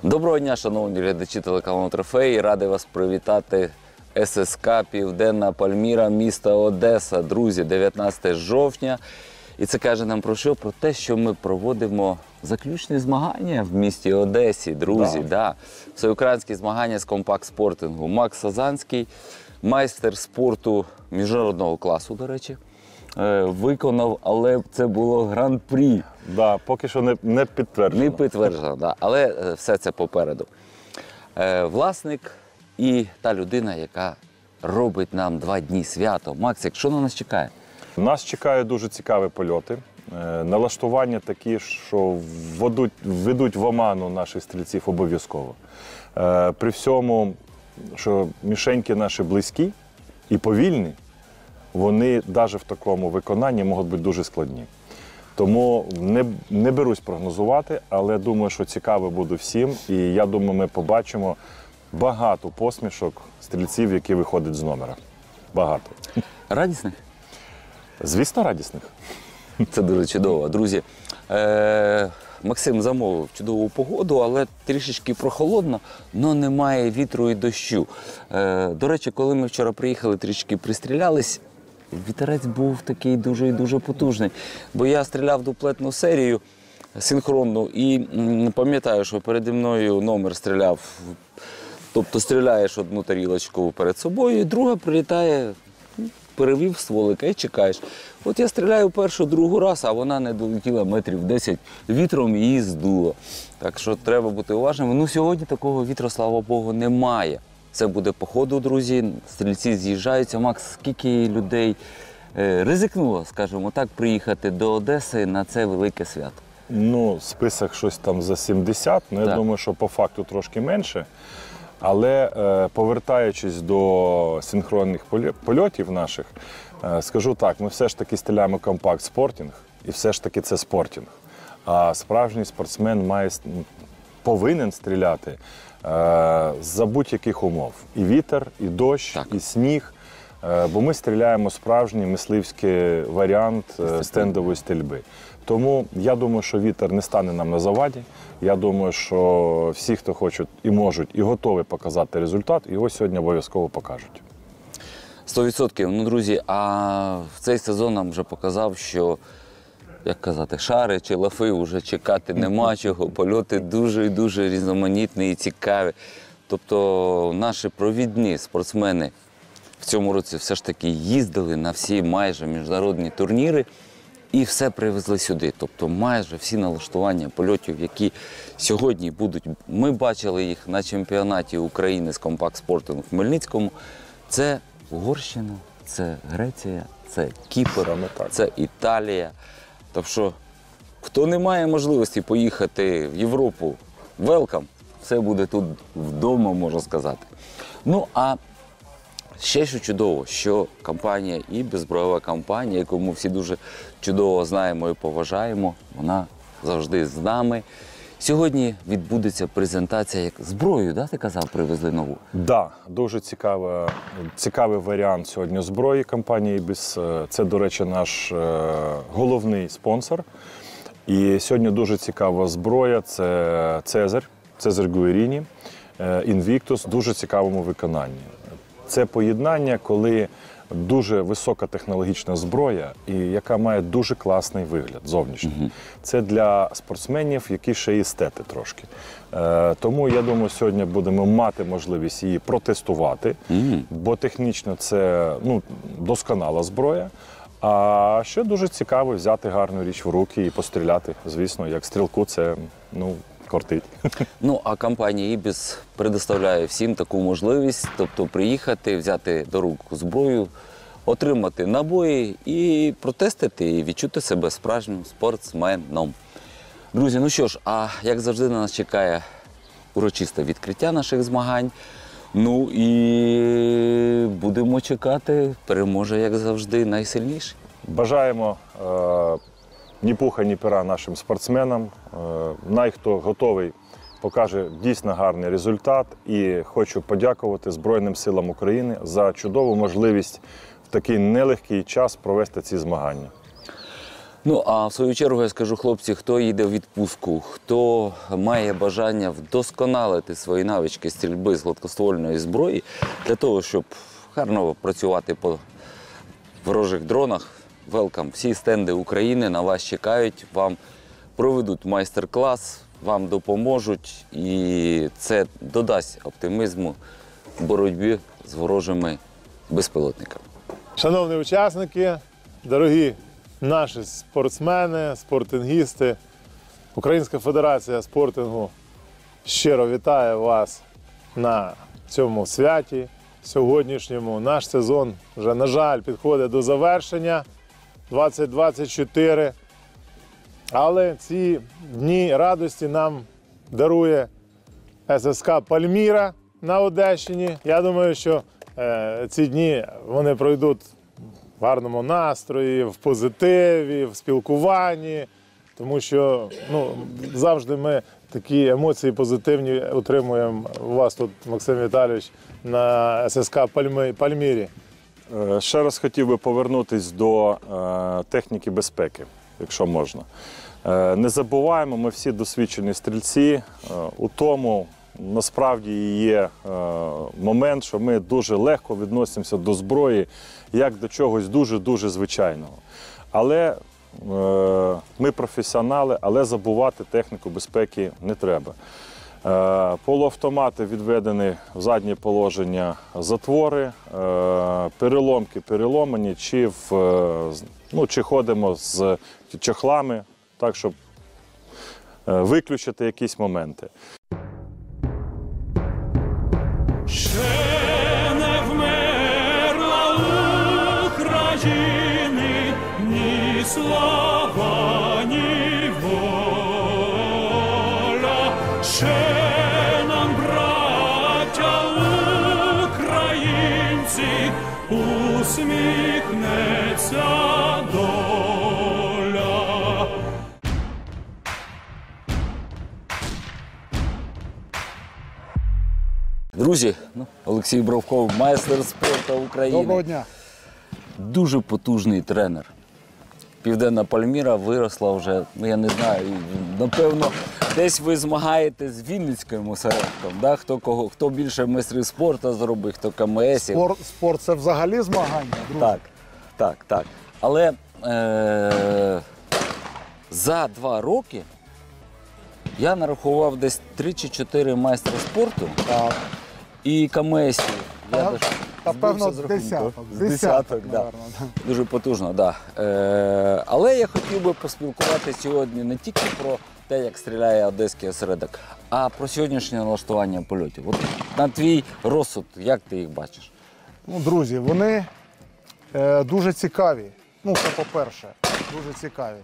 Доброго дня, шановні глядачі телеканалу Трофей. Радий вас привітати. ССК «Південна Пальміра», місто Одеса. Друзі, 19 жовтня. І це каже нам про що? Про те, що ми проводимо заключні змагання в місті Одесі, друзі. Да. Всеукраїнські змагання з компакт-спортингу. Макс Сазанський, майстер спорту міжнародного класу, до речі, виконав, але це було гран-прі. Да, поки що не підтверджено. Не підтверджено, да. Але все це попереду. Власник і та людина, яка робить нам 2 дні свято. Максик, що на нас чекає? Нас чекають дуже цікаві польоти. Налаштування такі, що введуть в оману наших стрільців обов'язково. При всьому, що мішеньки наші близькі і повільні, вони навіть в такому виконанні можуть бути дуже складні. Тому не берусь прогнозувати, але думаю, що цікаво буде всім. І я думаю, ми побачимо багато посмішок стрільців, які виходять з номера. Багато. Радісних? Звісно, радісних. Це дуже чудово. Друзі, Максим замовив чудову погоду, але трішечки прохолодно, але немає вітру і дощу. До речі, коли ми вчора приїхали, трішки пристрілялись, вітерець був такий дуже і дуже потужний. Бо я стріляв дуплетну серію синхронну і пам'ятаю, що переді мною номер стріляв, тобто стріляєш одну тарілочку перед собою, і друга прилітає, перевів стволика і чекаєш. От я стріляю першу, другу раз, а вона не долетіла метрів 10 вітром, її здуло. Так що треба бути уважним. Ну, сьогодні такого вітру, слава Богу, немає. Це буде по ходу, друзі, стрільці з'їжджаються. Макс, скільки людей ризикнуло, скажімо так, приїхати до Одеси на це велике свято? Ну, список щось там за 70, ну я думаю, що по факту трошки менше. Але повертаючись до синхронних польотів наших, скажу так, ми все ж таки стріляємо компакт-спортинг, і все ж таки це спортинг. А справжній спортсмен повинен стріляти за будь-яких умов. І вітер, і дощ, і сніг. Бо ми стріляємо справжній мисливський варіант стендової стрільби. Тому я думаю, що вітер не стане нам на заваді. Я думаю, що всі, хто хочуть і можуть, і готові показати результат, його сьогодні обов'язково покажуть. 100%. Ну, друзі, а в цей сезон нам вже показав, що, як казати, шари чи лафи вже чекати нема чого. Польоти дуже і дуже різноманітні і цікаві. Тобто наші провідні спортсмени в цьому році все ж таки їздили на всі майже міжнародні турніри і все привезли сюди. Тобто майже всі налаштування польотів, які сьогодні будуть, ми бачили їх на чемпіонаті України з компакт-спорту в Хмельницькому, це Угорщина, це Греція, це Кіпр, це Італія. Тобто, хто не має можливості поїхати в Європу, welcome. все буде тут вдома, можна сказати. Ну, а ще що чудово, що компанія «Ібіс», збройова компанія, яку ми всі дуже чудово знаємо і поважаємо, вона завжди з нами. Сьогодні відбудеться презентація, як зброю, да, ти казав, привезли нову? Да, дуже цікавий варіант сьогодні зброї компанії «Ібіс». Це, до речі, наш головний спонсор. І сьогодні дуже цікава зброя – це Цезарь Гуеріні, Invictus, в дуже цікавому виконанні. Це поєднання, коли дуже високотехнологічна зброя, і яка має дуже класний вигляд зовнішній. Це для спортсменів, які ще й естети трошки. Тому, я думаю, сьогодні будемо мати можливість її протестувати, бо технічно це досконала зброя. А ще дуже цікаво взяти гарну річ в руки і постріляти. Звісно, як стрілку це, кортить. Ну, а компанія «Ібіс» предоставляє всім таку можливість, тобто приїхати, взяти до рук зброю, отримати набої і протестити, і відчути себе справжнім спортсменом. Друзі, ну що ж, а як завжди на нас чекає урочисте відкриття наших змагань. Ну і будемо чекати, переможе, як завжди, найсильніший. Бажаємо ні пуха, ні пера нашим спортсменам. Хто готовий, покаже дійсно гарний результат. І хочу подякувати Збройним силам України за чудову можливість в такий нелегкий час провести ці змагання. Ну, а в свою чергу я скажу, хлопці, хто їде в відпустку, хто має бажання вдосконалити свої навички стрільби з гладкоствольної зброї, для того, щоб гарно працювати по ворожих дронах, велкам. Всі стенди України на вас чекають, вам проведуть майстер-клас, вам допоможуть, і це додасть оптимізму в боротьбі з ворожими безпілотниками. Шановні учасники, дорогі наші спортсмени, спортингісти, Українська федерація спортингу щиро вітає вас на цьому святі сьогоднішньому. Наш сезон вже, на жаль, підходить до завершення 2024. Але ці дні радості нам дарує ССК «Пальміра» на Одещині. Я думаю, що ці дні вони пройдуть в гарному настрої, в позитиві, в спілкуванні, тому що завжди ми такі емоції позитивні отримуємо у вас тут, Максим Віталійович, на ССК «Пальмірі». Ще раз хотів би повернутися до техніки безпеки, якщо можна. Не забуваємо, ми всі досвідчені стрільці, у тому насправді є момент, що ми дуже легко відносимося до зброї, як до чогось дуже-дуже звичайного. Але ми професіонали, але забувати техніку безпеки не треба. Полуавтомати відведені в заднє положення затвори, переломки переломані, чи ходимо з чохлами, так, щоб виключити якісь моменти. Ще не вмерла України ні слава, ні воля. Ще нам, браття українці, усміхнеться доля. Друзі, Олексій Бровков, майстер спорту України. Доброго дня. Дуже потужний тренер. Південна Пальміра виросла вже, я не знаю, напевно, десь ви змагаєте з Вінницьким осередком, да? Хто більше майстрів спорту зробив, хто КМСів. Спорт – це взагалі змагання, друзі. Так. Але за 2 роки я нарахував десь 3 чи 4 майстри спорту і КМСів. Та певно десяток, да. наверно. Дуже потужно, так. Да. Але я хотів би поспілкуватися сьогодні не тільки про те, як стріляє одеський осередок, а про сьогоднішнє налаштування польотів. От на твій розсуд, як ти їх бачиш? Друзі, вони дуже цікаві. Це по-перше, дуже цікаві.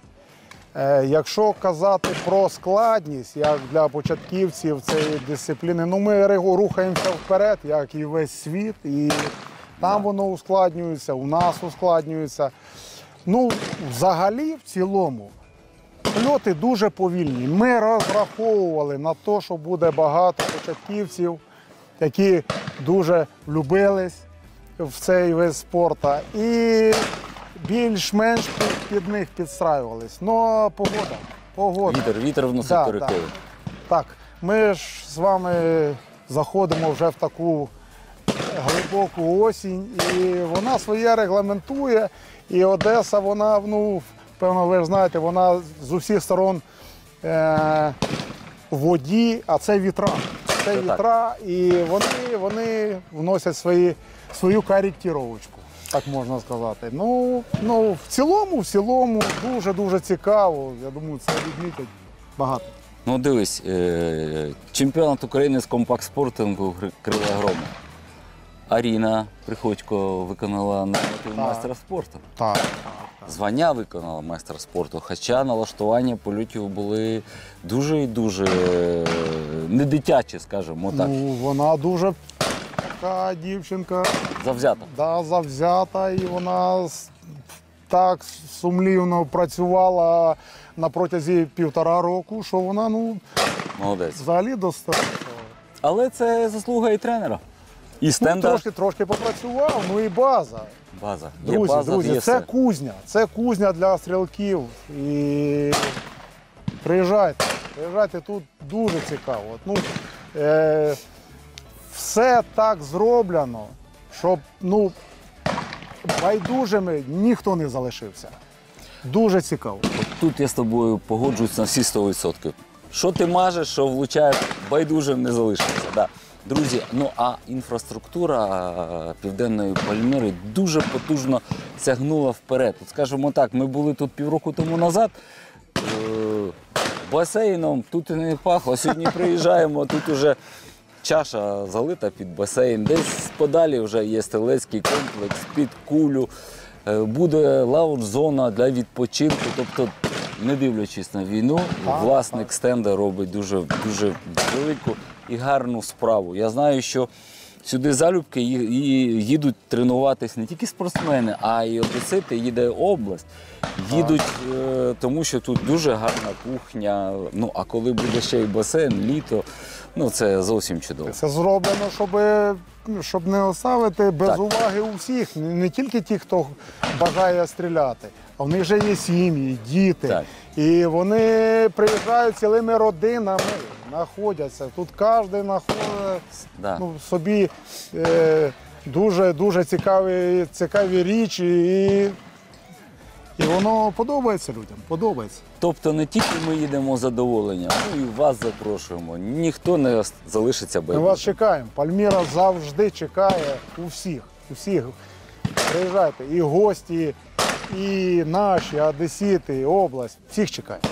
Якщо казати про складність, як для початківців цієї дисципліни, ну ми рухаємося вперед, як і весь світ, і там воно ускладнюється, у нас ускладнюється. Ну, взагалі, в цілому, польоти дуже повільні. Ми розраховували на те, що буде багато початківців, які дуже влюбились в цей вид спорту. І більш-менш під них підстраювались. Ну, погода. Вітер вносить Да, корективи. Так, ми ж з вами заходимо вже в таку глибоку осінь, і вона своє регламентує. І Одеса, вона, ну, певно, ви ж знаєте, вона з усіх сторон в воді, а це вітра. Це вітра, і вони вносять свою коректировочку, так можна сказати. Ну, в цілому дуже-дуже цікаво. Я думаю, це відмітять багато. Ну дивись, чемпіонат України з компакт-спортингу «Крила грому». Аріна Приходько виконала норматив майстра спорту. Так. Звання виконала майстер спорту, хоча налаштування польотів були дуже і дуже не дитячі, скажімо так. Ну, вона дуже така дівчинка, Завзята. да, завзята, і вона так сумлівно працювала на протязі 1,5 року, що вона, ну, Молодець. взагалі достатньо. Але це заслуга і тренера. І стенда. Ну, трошки попрацював, ну і база. База. Є база, Друзі, є це все. кузня. Це кузня для стрілків. І приїжджайте, тут дуже цікаво. Ну, все так зроблено, щоб, ну, байдужими ніхто не залишився. Дуже цікаво. Тут я з тобою погоджуюсь на всі 100%. Що ти мажеш, що влучає, байдужим не залишиться. Да. Друзі, ну а інфраструктура Південної Пальміри дуже потужно сягнула вперед. От, скажімо так, ми були тут півроку тому назад, басейном тут і не пахло. Сьогодні приїжджаємо, тут уже чаша залита під басейн. Десь подалі вже є стрілецький комплекс під кулю. Буде лаунж-зона для відпочинку. Тобто, не дивлячись на війну, власник стенда робить дуже велику і гарну справу. Я знаю, що сюди залюбки їдуть тренуватись не тільки спортсмени, а й одесити, їде область. Їдуть, тому що тут дуже гарна кухня. Ну, а коли буде ще й басейн, літо, ну це зовсім чудово. Це зроблено, щоб не оставити без уваги усіх. Не тільки ті, хто бажає стріляти, а в них вже є сім'ї, діти. Так. І вони приїжджають цілими родинами, знаходяться. Тут кожен знаходить собі дуже цікаві речі. І воно подобається людям, подобається. Тобто не тільки ми їдемо з задоволенням, ну і вас запрошуємо. Ніхто не залишиться Ми байдужим. вас чекаємо. Пальміра завжди чекає усіх. Приїжджайте, і гості, і наші, одесити, і область. Всіх чекаємо.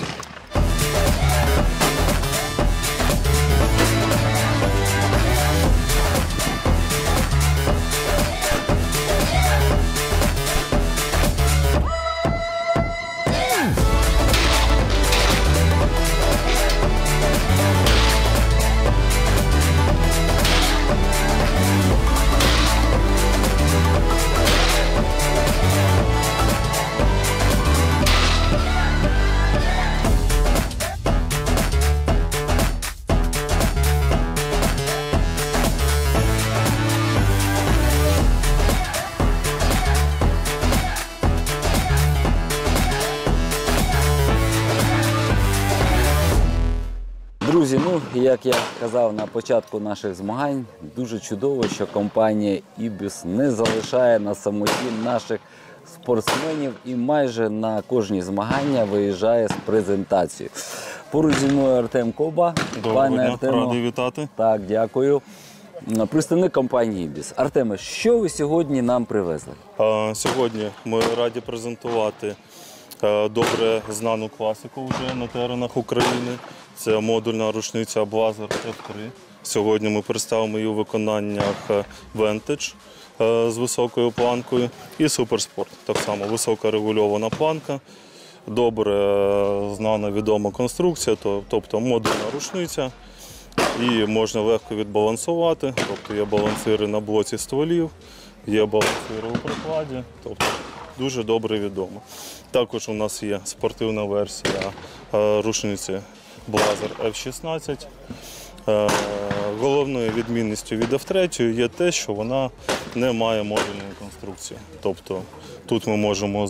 Друзі, ну, як я казав на початку наших змагань, дуже чудово, що компанія «Ібіс» не залишає на самоті наших спортсменів і майже на кожні змагання виїжджає з презентацією. Поруч зі мною Артем Коба. Доброго дня, радий вітати. Так, дякую. Представник компанії «Ібіс». Артеме, що ви сьогодні нам привезли? Сьогодні ми раді презентувати добре знану класику вже на теренах України. Це модульна рушниця Blazer F3. Сьогодні ми представимо її у виконаннях Vantage з високою планкою і Суперспорт. Так само висока регульована планка, добре знана відома конструкція, тобто модульна рушниця. І можна легко відбалансувати, тобто є балансири на блоці стволів, є балансири у прикладі, тобто дуже добре відомо. Також у нас є спортивна версія рушниці Blazer F16. Головною відмінністю від F3 є те, що вона не має модульної конструкції. Тобто тут ми можемо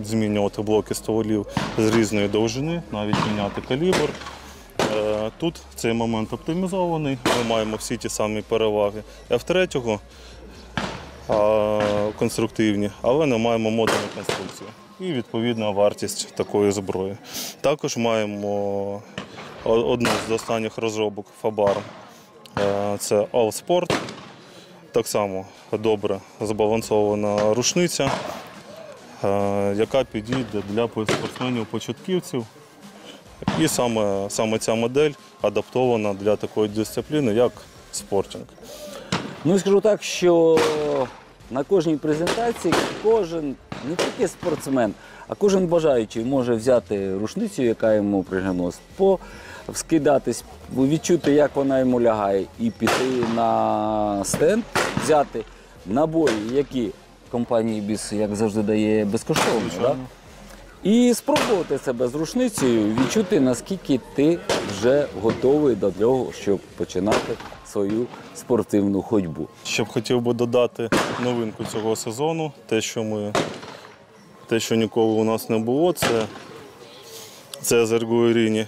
змінювати блоки стволів з різної довжини, навіть міняти калібр. Тут цей момент оптимізований, ми маємо всі ті самі переваги F3 конструктивні, але не маємо модульної конструкції. І відповідна вартість такої зброї. Також маємо одну з останніх розробок Fabar, це All Sport. Так само добре збалансована рушниця, яка підійде для спортсменів-початківців. І саме ця модель адаптована для такої дисципліни, як спортинг. Ну і скажу так, що на кожній презентації кожен, не тільки спортсмен, а кожен бажаючий може взяти рушницю, яка йому приглянулась, вскидатись, відчути, як вона йому лягає, і піти на стенд, взяти набої, які компанія Ібіс, як завжди, дає безкоштовно. Да? І спробувати себе з рушницею, відчути, наскільки ти вже готовий до того, щоб починати свою спортивну ходьбу. Ще б хотів би додати новинку цього сезону, те, що ніколи у нас не було, це Zerguerini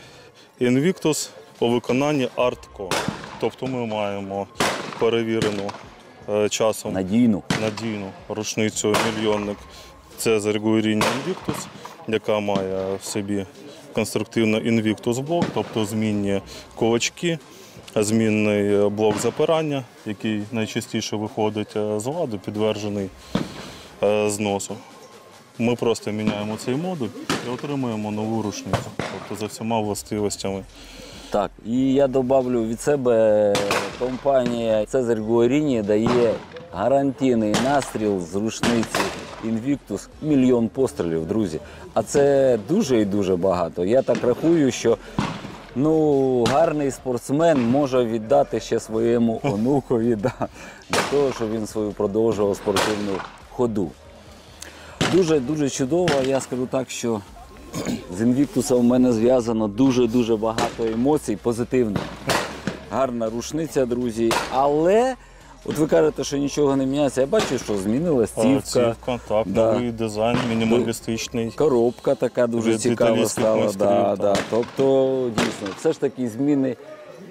Invictus по виконанні Art-Co. Тобто ми маємо перевірену часом Надійну рушницю мільйонник. Це Zerguerini Invictus, яка має в собі конструктивно Invictus блок, тобто змінні кулачки, змінний блок запирання, який найчастіше виходить з ладу, підтверджений зносу. Ми просто міняємо цей модуль і отримуємо нову рушницю, тобто за всіма властивостями. Так, і я добавлю від себе, компанія Zerguerini дає гарантійний настріл з рушниці Invictus 1 мільйон пострілів, друзі. А це дуже і дуже багато. Я так рахую, що гарний спортсмен може віддати ще своєму онукові для того, щоб він свою продовжував спортивну ходу. Дуже чудово. Я скажу так, що з Invictus у мене зв'язано дуже багато емоцій, позитивних. Гарна рушниця, друзі. Але, от ви кажете, що нічого не міняється. Я бачу, що змінилась цівка. Так, новий дизайн, мінімалістичний. Коробка така дуже Від цікава італійських стала. майстрів, Тобто, дійсно, все ж таки зміни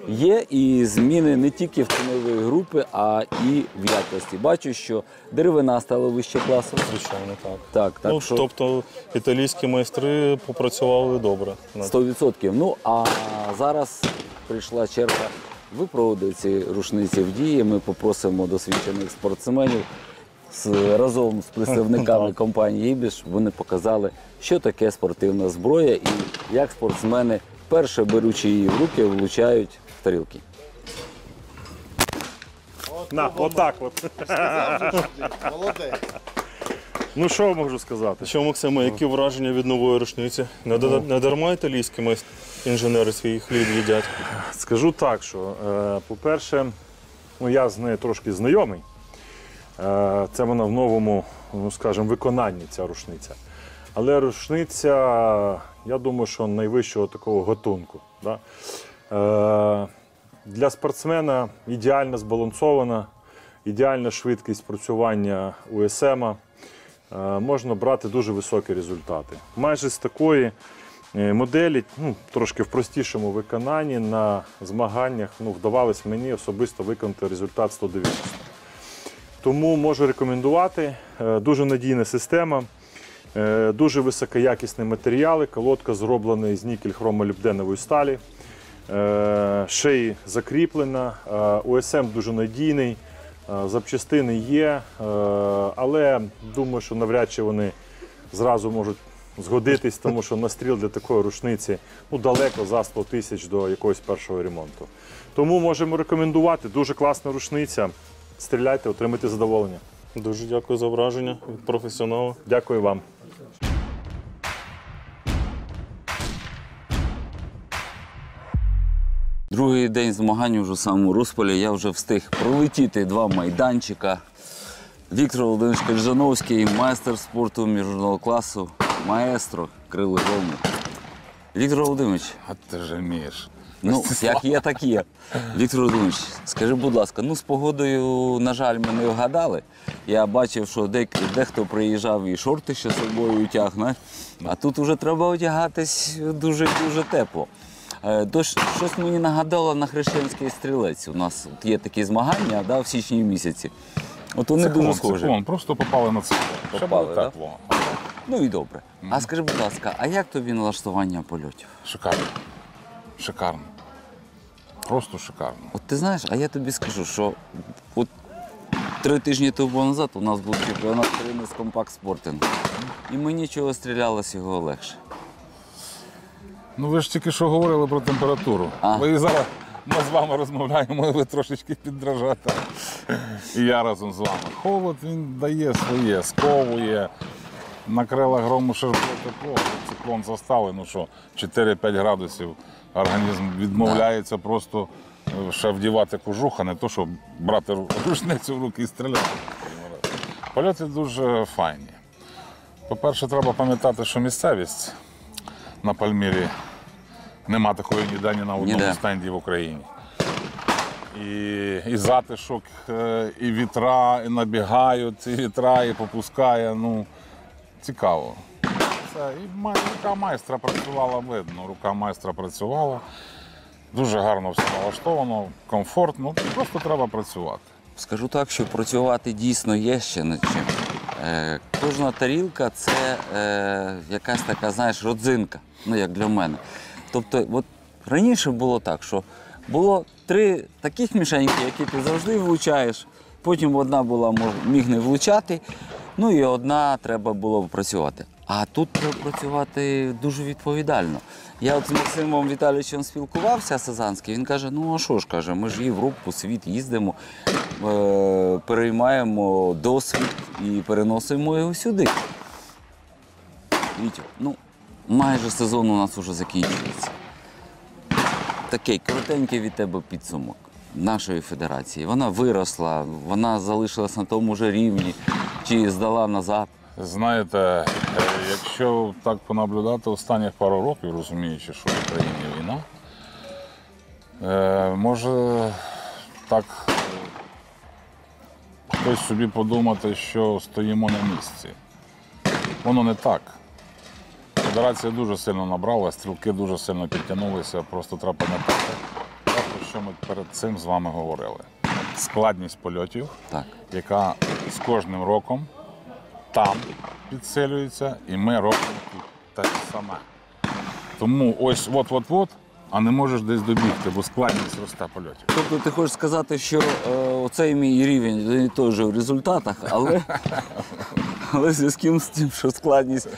є, і зміни не тільки в цінової групи, а і в якості. Бачу, що деревина стала вище класу. Звичайно, так. Так, що... Тобто італійські майстри попрацювали добре. 100%. А зараз прийшла черга випробувати ці рушниці в дії. Ми попросимо досвідчених спортсменів разом з представниками компанії «Ібіс», щоб вони показали, що таке спортивна зброя і як спортсмени, вперше беручи її в руки, влучають в тарілки. Отак от. Молодець. Ну що можу сказати? Що, Максиме, які враження від нової рушниці? Не дарма італійські інженери свій хліб їдять? Скажу так, що, по-перше, я з нею трошки знайомий. Це вона в новому, скажімо, виконанні, ця рушниця. Але рушниця, я думаю, що найвищого такого гатунку. Да? Для спортсмена ідеально збалансована, ідеальна швидкість працювання УСМ. Можна брати дуже високі результати. Майже з такої моделі, трошки в простішому виконанні, на змаганнях вдавалось мені особисто виконати результат 190. Тому можу рекомендувати. Дуже надійна система, дуже високоякісні матеріали, колодка зроблена з нікель-хромолібденової сталі, шиї закріплена, УСМ дуже надійний, запчастини є, але думаю, що навряд чи вони зразу можуть згодитись, тому що настріл для такої рушниці далеко за 100 тисяч до якогось першого ремонту. Тому можемо рекомендувати, дуже класна рушниця. Стріляйте, отримайте задоволення. Дуже дякую за враження від професіонала. Дякую вам. Другий день змагань уже в самому розпалі. Я вже встиг пролетіти 2 майданчика. Віктор Володимирович Кальжановський, майстер спорту міжнародного класу, маестро Крили Грому. Віктор Володимирович, А ти ж вмієш. ну, як є, так є. Віктор Володимирович, скажи, будь ласка, ну з погодою, на жаль, ми не вгадали. Я бачив, що дехто приїжджав і шорти ще з собою тягне, а тут вже треба одягатись дуже-дуже тепло. Щось мені нагадало на Хрещенський стрілець. У нас от є такі змагання, да, в січні місяці. От вони дуже схожі. Циклон, просто попали на циклон. Ще Попали, було да? тепло. Ну і добре. А скажи, будь ласка, а як тобі налаштування польотів? Шикарно. Шикарно. Просто шикарно. От ти знаєш, а я тобі скажу, що от 3 тижні тому назад у нас був чемпіонат країни з компакт-спортингу. І ми нічого стрілялось його легше. Ну ви ж тільки що говорили про температуру. А. Ви зараз ми з вами розмовляємо, і ви трошечки підражаєте. І я разом з вами. Холод він дає своє, сковує. На крилах грому ще ж було тепло, циклон застали, ну що, 4-5 градусів. Організм відмовляється просто ще вдівати кожух, а не то, щоб брати рушницю в руки і стріляти. Польоти дуже файні. По-перше, треба пам'ятати, що місцевість на Пальмірі нема такої ніде ні на одному Ніде. стенді в Україні. І затишок, і вітра, і набігають ці вітра, і попускає. Ну, цікаво. Це, і рука майстра працювала, видно, рука майстра працювала. Дуже гарно все налаштовано, комфортно, просто треба працювати. Скажу так, що працювати дійсно є ще над чим. Кожна тарілка – це якась така, знаєш, родзинка, ну як для мене. Тобто, от раніше було так, що було 3 таких мішеньки, які ти завжди влучаєш, потім одна була, міг не влучати, ну і одна треба було працювати. А тут треба працювати дуже відповідально. Я от з Максимом Віталійовичем спілкувався, Сазанський, він каже, ну а що ж, каже, ми ж Європу, світ їздимо, переймаємо досвід і переносимо його сюди. Вітю, ну, майже сезон у нас вже закінчується. Такий коротенький від тебе підсумок нашої федерації. Вона виросла, вона залишилась на тому ж рівні, чи здала назад. Знаєте, якщо так понаблюдати останніх пару років, розуміючи, що в Україні війна, може так хтось собі подумати, що стоїмо на місці. Воно не так. Федерація дуже сильно набрала, стрілки дуже сильно підтягнулися, просто треба пам'ятати, про що ми перед цим з вами говорили. Складність польотів, Так. яка з кожним роком там підсилюється, і ми робимо тут те саме. Тому ось от-от-от, а не можеш десь добігти, бо складність росте польотів. Тобто ти хочеш сказати, що оцей мій рівень не той же в результатах, але в зв'язку з тим, що складність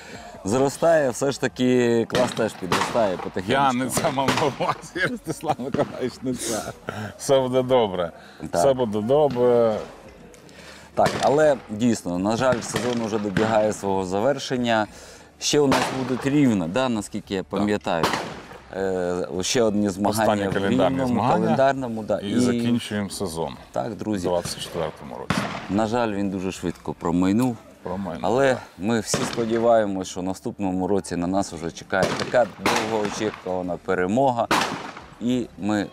зростає, все ж таки клас теж підростає потихеньку. Я не це мав на увазі, Ростислав Миколаївич, не це. Все буде добре. Так. Все буде добре. Так, але дійсно, на жаль, сезон вже добігає свого завершення. Ще у нас будуть Рівне, да, наскільки я пам'ятаю. Ще одні змагання Останні в календарні Рівному, змагання. календарному. Да. І закінчуємо сезон Так, у друзі, 24-му році. на жаль, він дуже швидко промайнув. Промайнув. Але ми всі сподіваємося, що в наступному році на нас вже чекає така довгоочікувана перемога. І ми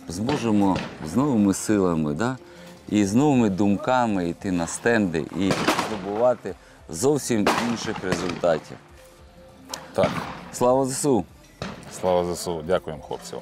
зможемо з новими силами, да, і з новими думками йти на стенди і здобувати зовсім інших результатів. Так, Слава ЗСУ! слава ЗСУ. Дякуємо хлопцям.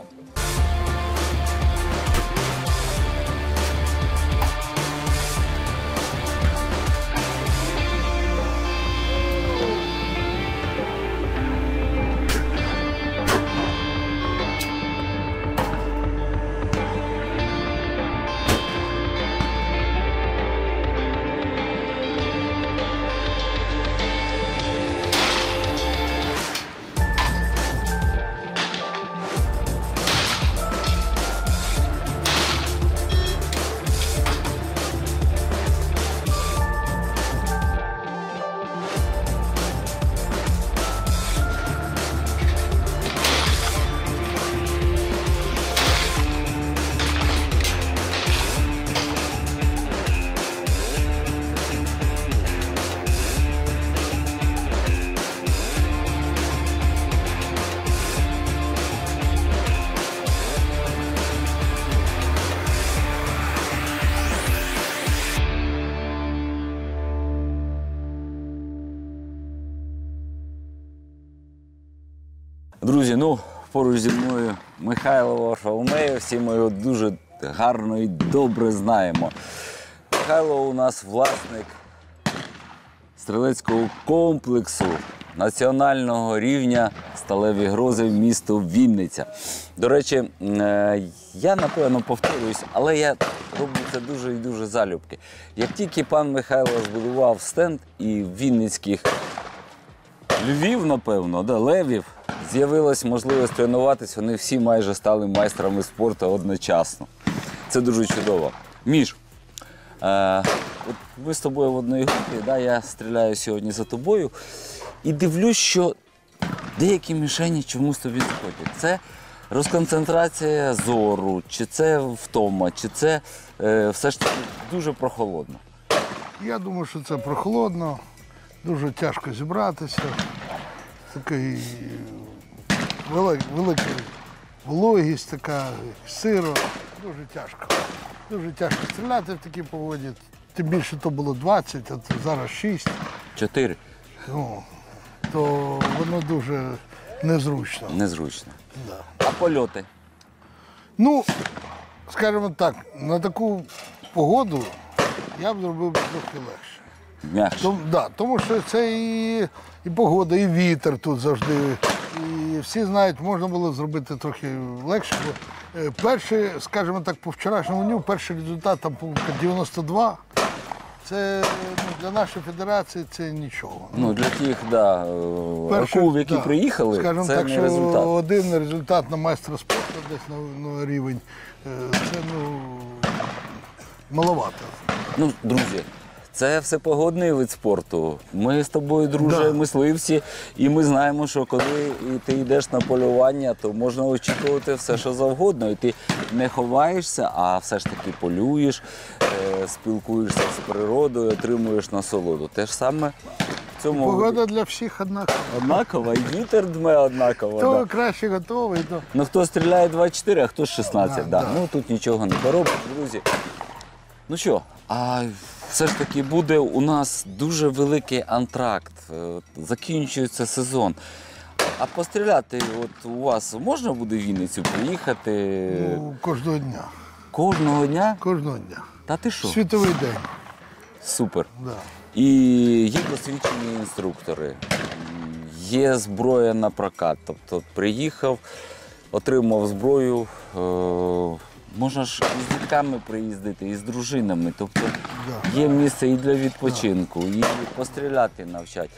Друзі, ну, поруч зі мною Михайло Варфоломеєв, всі ми його дуже гарно і добре знаємо. Михайло у нас власник стрілецького комплексу національного рівня «Сталеві грози» місто Вінниця. До речі, я, напевно, повторююсь, але я роблю це дуже і дуже залюбки. Як тільки пан Михайло збудував стенд і вінницьких львів, напевно, левів, з'явилась можливість тренуватись, вони всі майже стали майстрами спорту одночасно. Це дуже чудово. Міш, от ми з тобою в одній групі, я стріляю сьогодні за тобою і дивлюсь, що деякі мішені чомусь тобі заходять. Це розконцентрація зору, чи це втома, чи це все ж таки дуже прохолодно. Я думаю, що це прохолодно, дуже тяжко зібратися. Такий велика вологість, така сиро. Дуже тяжко. Дуже тяжко стріляти в такій погоді. Тим більше то було 20, а зараз 6. 4. Ну, то воно дуже незручно. Незручно. Да. А польоти? Ну, скажімо так, на таку погоду я б зробив трохи легше. М'якше. Тому що це і погода, і вітер тут завжди. І всі знають, можна було зробити трохи легше. Бо перший, скажімо так, по вчорашньому дню, перший результат там 92. Це для нашої федерації це нічого. Ну, для тих, акул, які приїхали, скажімо це так, не що результат. один результат на майстра спорту десь на рівень, це маловато. Ну, друзі, це все погодний вид спорту. Ми з тобою, друже, мисливці, і ми знаємо, що коли ти йдеш на полювання, то можна очікувати все, що завгодно. І ти не ховаєшся, а все ж таки полюєш, спілкуєшся з природою, отримуєш насолоду. Те ж саме в цьому Погода для всіх однакова. однакова, і вітер дме однаково. Хто краще готовий, то Ну, хто стріляє 24, а хто 16. Да. Ну, тут нічого не поробиш, друзі. Ну що, а все ж таки буде у нас дуже великий антракт. Закінчується сезон. А постріляти от у вас можна буде в Вінницю приїхати кожного дня. кожного дня? Кожного дня. Та ти що? Світовий день. Супер. Да. І є досвідчені інструктори, є зброя на прокат. Тобто приїхав, отримав зброю, можна ж із дітками приїздити, і з дружинами. Тобто є місце і для відпочинку, і постріляти навчать.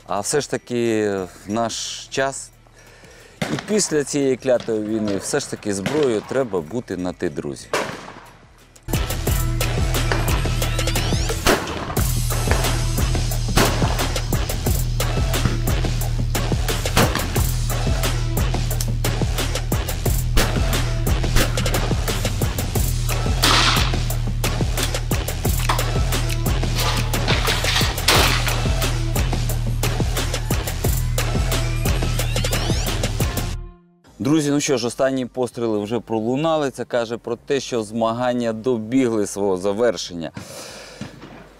А все ж таки в наш час і після цієї клятої війни все ж таки зброєю треба бути на «ти», друзі. Друзі, ну що ж, останні постріли вже пролунали. Це каже про те, що змагання добігли свого завершення.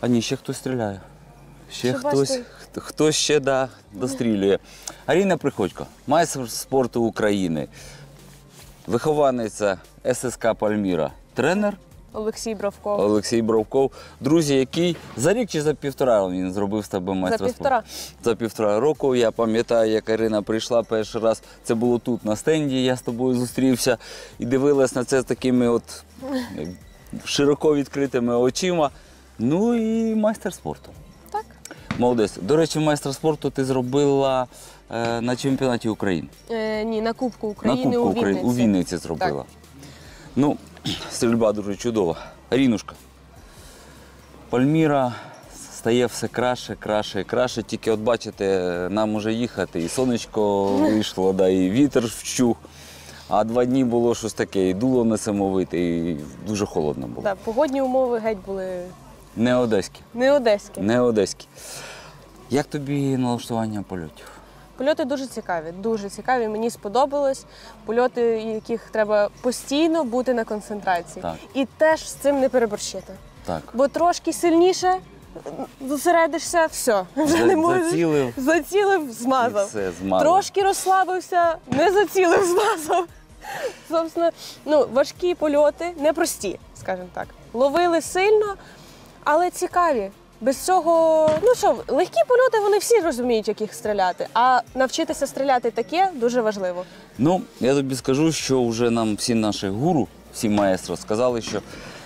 А ні, ще хтось стріляє. Ще хтось ще дострілює. Аріна Приходько, майстер спорту України, вихованиця ССК «Пальміра», тренер Олексій Бровков. Друзі, який за рік чи за півтора він зробив з тебе майстра спорту? За півтора року. Я пам'ятаю, як Ірина прийшла перший раз, це було тут на стенді, я з тобою зустрівся і дивилась на це з такими от широко відкритими очима. Ну і майстер спорту. Так. Молодець. До речі, майстер спорту ти зробила на чемпіонаті України. Ні, на Кубку України у Вінниці. У Вінниці зробила. Так. Ну, стрільба дуже чудова. Арінушка, Пальміра стає все краще, краще і краще. Тільки от бачите, нам уже їхати, і сонечко вийшло, і вітер вщух. А 2 дні було щось таке, і дуло несамовите, і дуже холодно було. Так, погодні умови геть були Не одеські. не одеські. Як тобі налаштування польотів? Польоти дуже цікаві, мені сподобалось. Польоти, яких треба постійно бути на концентрації. Так. І теж з цим не переборщити. Так. Бо трошки сильніше зосередишся, все, вже не можеш. Зацілив, І змазав. все, змазав. Трошки розслабився, не зацілив, змазав. Собственно, важкі польоти, непрості, скажімо так. Ловили сильно, але цікаві. Без цього, легкі польоти, вони всі розуміють, як їх стріляти. А навчитися стріляти таке дуже важливо. Я тобі скажу, що вже нам всі наші гуру, всі маестро сказали, що,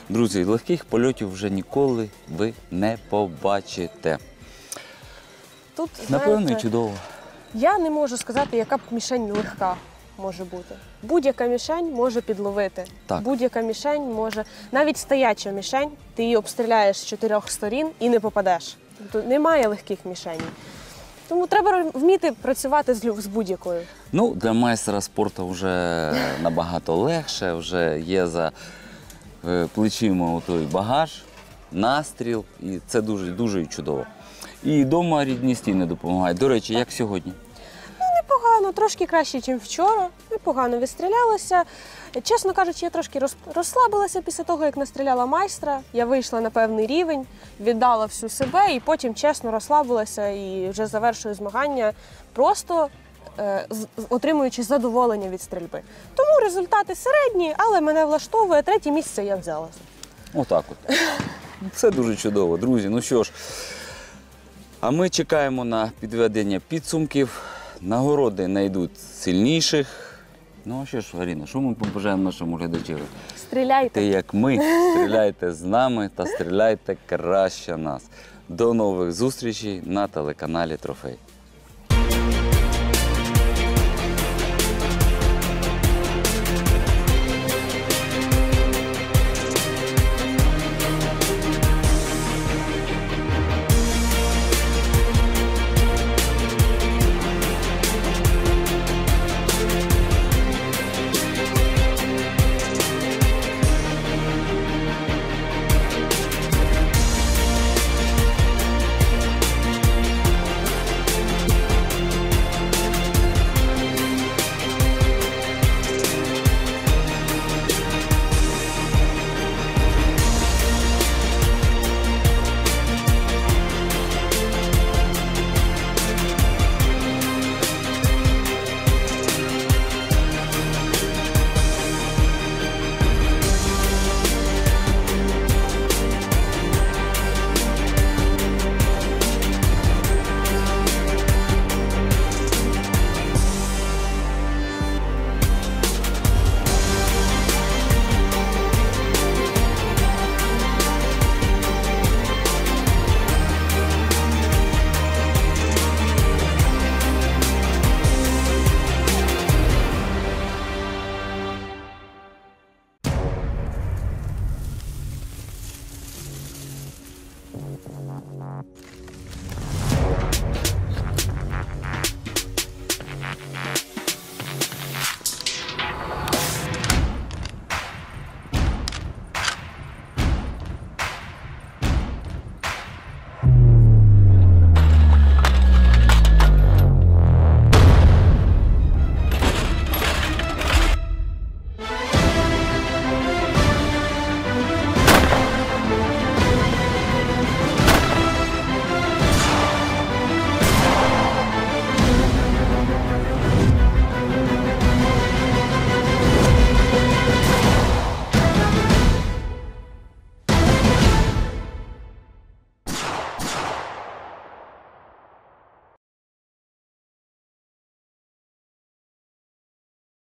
друзі, легких польотів вже ніколи ви не побачите. Тут, Напевно, і чудово. Я не можу сказати, яка б мішень легка може бути. Будь-яка мішень може підловити. Так. Будь-яка мішень може, навіть стояча мішень, ти її обстріляєш з 4 сторін і не попадеш. Тобто немає легких мішеней. Тому треба вміти працювати з будь-якою. Для майстра спорту вже набагато легше, вже є за плечима той багаж, настріл, і це дуже чудово. І вдома рідні стіни допомагають. До речі, як сьогодні? Непогано, трошки краще, ніж вчора. Непогано відстрілялася. Чесно кажучи, я трошки розслабилася після того, як настріляла майстра. Я вийшла на певний рівень, віддала всю себе і потім чесно розслабилася і вже завершую змагання, просто отримуючи задоволення від стрільби. Тому результати середні, але мене влаштовує. 3-е місце я взялася. Отак от. Це дуже чудово, друзі. Ну що ж, а ми чекаємо на підведення підсумків. Нагороди знайдуть сильніших. А що ж, Аріна, що ми побажаємо нашому глядачеві? Стріляйте. Ти, як ми, стріляйте з нами та стріляйте краще нас. До нових зустрічей на телеканалі Трофей.